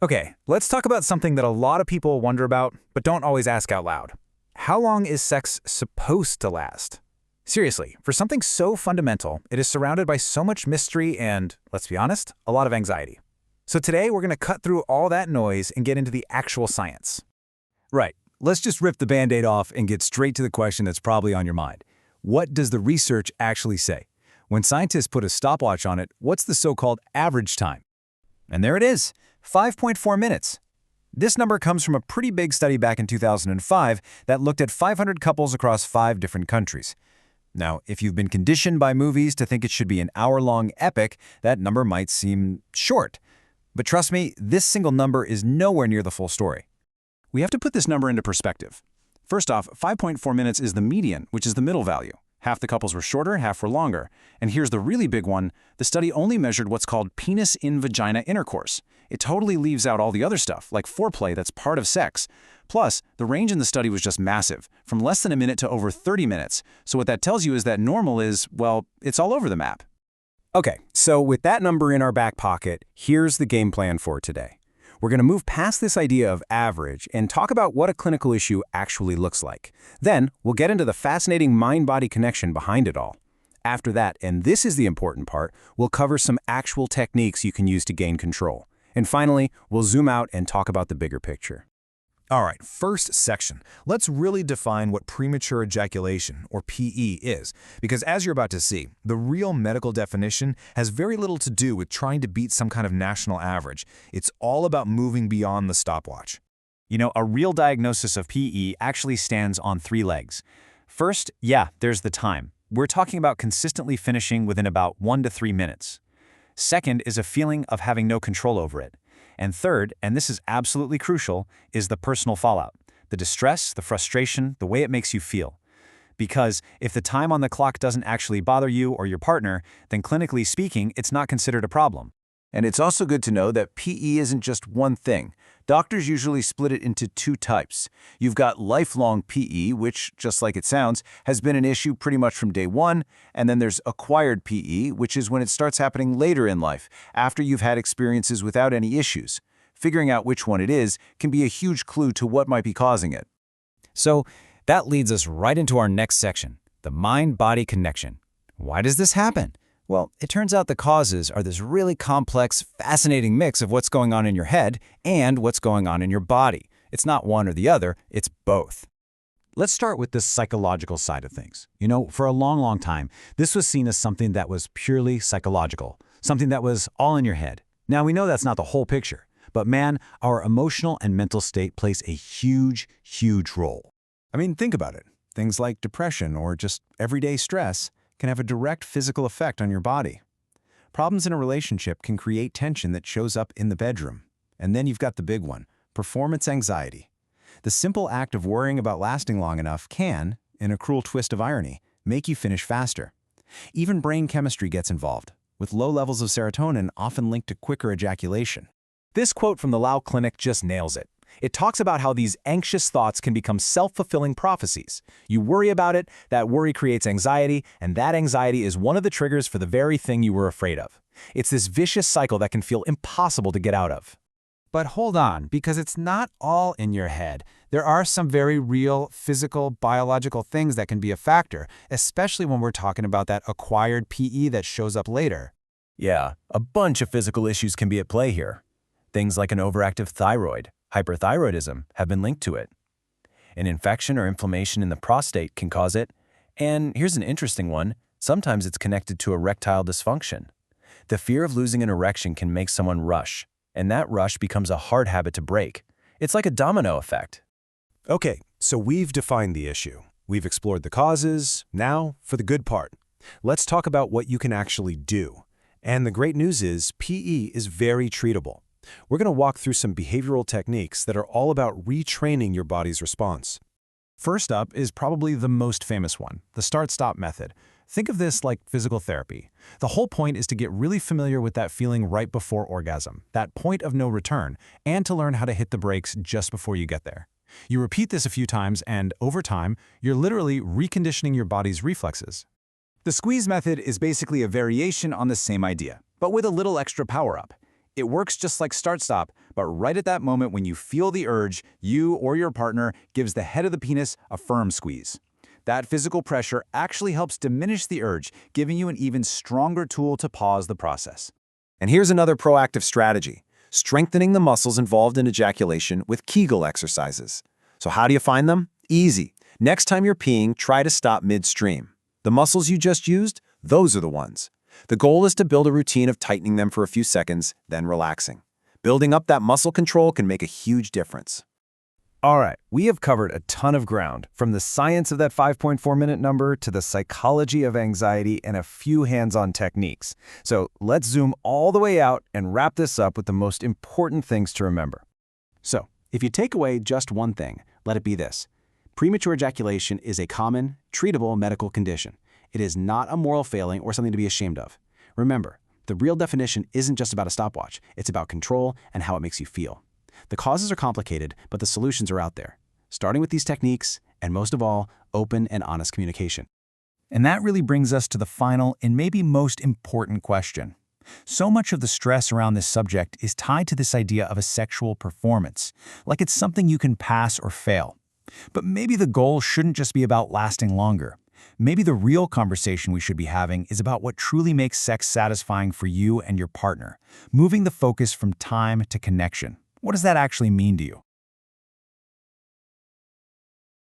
Okay, let's talk about something that a lot of people wonder about, but don't always ask out loud. How long is sex supposed to last? Seriously, for something so fundamental, it is surrounded by so much mystery and, let's be honest, a lot of anxiety. So today we're going to cut through all that noise and get into the actual science. Right. Let's just rip the Band-Aid off and get straight to the question that's probably on your mind. What does the research actually say? When scientists put a stopwatch on it, what's the so-called average time? And there it is, 5.4 minutes. This number comes from a pretty big study back in 2005 that looked at 500 couples across 5 different countries. Now, if you've been conditioned by movies to think it should be an hour-long epic, that number might seem short. But trust me, this single number is nowhere near the full story. We have to put this number into perspective. First off, 5.4 minutes is the median, which is the middle value. Half the couples were shorter, half were longer. And here's the really big one. The study only measured what's called penis-in-vagina intercourse. It totally leaves out all the other stuff, like foreplay that's part of sex. Plus, the range in the study was just massive, from less than a minute to over 30 minutes. So what that tells you is that normal is, well, it's all over the map. Okay, so with that number in our back pocket, here's the game plan for today. We're going to move past this idea of average and talk about what a clinical issue actually looks like. Then, we'll get into the fascinating mind-body connection behind it all. After that, and this is the important part, we'll cover some actual techniques you can use to gain control. And finally, we'll zoom out and talk about the bigger picture. All right, first section. Let's really define what premature ejaculation, or PE, is, because as you're about to see, the real medical definition has very little to do with trying to beat some kind of national average. It's all about moving beyond the stopwatch. You know, a real diagnosis of PE actually stands on 3 legs. First, there's the time. We're talking about consistently finishing within about 1 to 3 minutes. Second is a feeling of having no control over it. And third, and this is absolutely crucial, is the personal fallout, the distress, the frustration, the way it makes you feel. Because if the time on the clock doesn't actually bother you or your partner, then clinically speaking, it's not considered a problem. And it's also good to know that PE isn't just one thing. Doctors usually split it into 2 types. You've got lifelong PE, which, just like it sounds, has been an issue pretty much from day one, and then there's acquired PE, which is when it starts happening later in life, after you've had experiences without any issues. Figuring out which one it is can be a huge clue to what might be causing it. So that leads us right into our next section, the mind-body connection. Why does this happen? Well, it turns out the causes are this really complex, fascinating mix of what's going on in your head and what's going on in your body. It's not one or the other, it's both. Let's start with the psychological side of things. You know, for a long, long time, this was seen as something that was purely psychological, something that was all in your head. Now, we know that's not the whole picture, but man, our emotional and mental state plays a huge, huge role. I mean, think about it. Things like depression or just everyday stress can have a direct physical effect on your body. Problems in a relationship can create tension that shows up in the bedroom. And then you've got the big one, performance anxiety. The simple act of worrying about lasting long enough can, in a cruel twist of irony, make you finish faster. Even brain chemistry gets involved, with low levels of serotonin often linked to quicker ejaculation. This quote from the Lao Clinic just nails it. It talks about how these anxious thoughts can become self-fulfilling prophecies. You worry about it, that worry creates anxiety, and that anxiety is one of the triggers for the very thing you were afraid of. It's this vicious cycle that can feel impossible to get out of. But hold on, because it's not all in your head. There are some very real physical, biological things that can be a factor, especially when we're talking about that acquired PE that shows up later. Yeah, a bunch of physical issues can be at play here. Things like an overactive thyroid, hyperthyroidism, have been linked to it. An infection or inflammation in the prostate can cause it. And here's an interesting one. Sometimes it's connected to erectile dysfunction. The fear of losing an erection can make someone rush, and that rush becomes a hard habit to break. It's like a domino effect. Okay, so we've defined the issue. We've explored the causes. Now, for the good part. Let's talk about what you can actually do. And the great news is, PE is very treatable. We're going to walk through some behavioral techniques that are all about retraining your body's response. First up is probably the most famous one, the start-stop method. Think of this like physical therapy. The whole point is to get really familiar with that feeling right before orgasm, that point of no return, and to learn how to hit the brakes just before you get there. You repeat this a few times, and over time, you're literally reconditioning your body's reflexes. The squeeze method is basically a variation on the same idea, but with a little extra power-up. It works just like start-stop, but right at that moment when you feel the urge, you or your partner gives the head of the penis a firm squeeze. That physical pressure actually helps diminish the urge, giving you an even stronger tool to pause the process. And here's another proactive strategy: strengthening the muscles involved in ejaculation with Kegel exercises. So how do you find them? Easy. Next time you're peeing, try to stop midstream. The muscles you just used, those are the ones. The goal is to build a routine of tightening them for a few seconds, then relaxing. Building up that muscle control can make a huge difference. All right, we have covered a ton of ground, from the science of that 5.4-minute number to the psychology of anxiety and a few hands-on techniques. So let's zoom all the way out and wrap this up with the most important things to remember. So, if you take away just one thing, let it be this. Premature ejaculation is a common, treatable medical condition. It is not a moral failing or something to be ashamed of. Remember, the real definition isn't just about a stopwatch. It's about control and how it makes you feel. The causes are complicated, but the solutions are out there. Starting with these techniques, and most of all, open and honest communication. And that really brings us to the final and maybe most important question. So much of the stress around this subject is tied to this idea of a sexual performance, like it's something you can pass or fail. But maybe the goal shouldn't just be about lasting longer. Maybe the real conversation we should be having is about what truly makes sex satisfying for you and your partner, moving the focus from time to connection. What does that actually mean to you?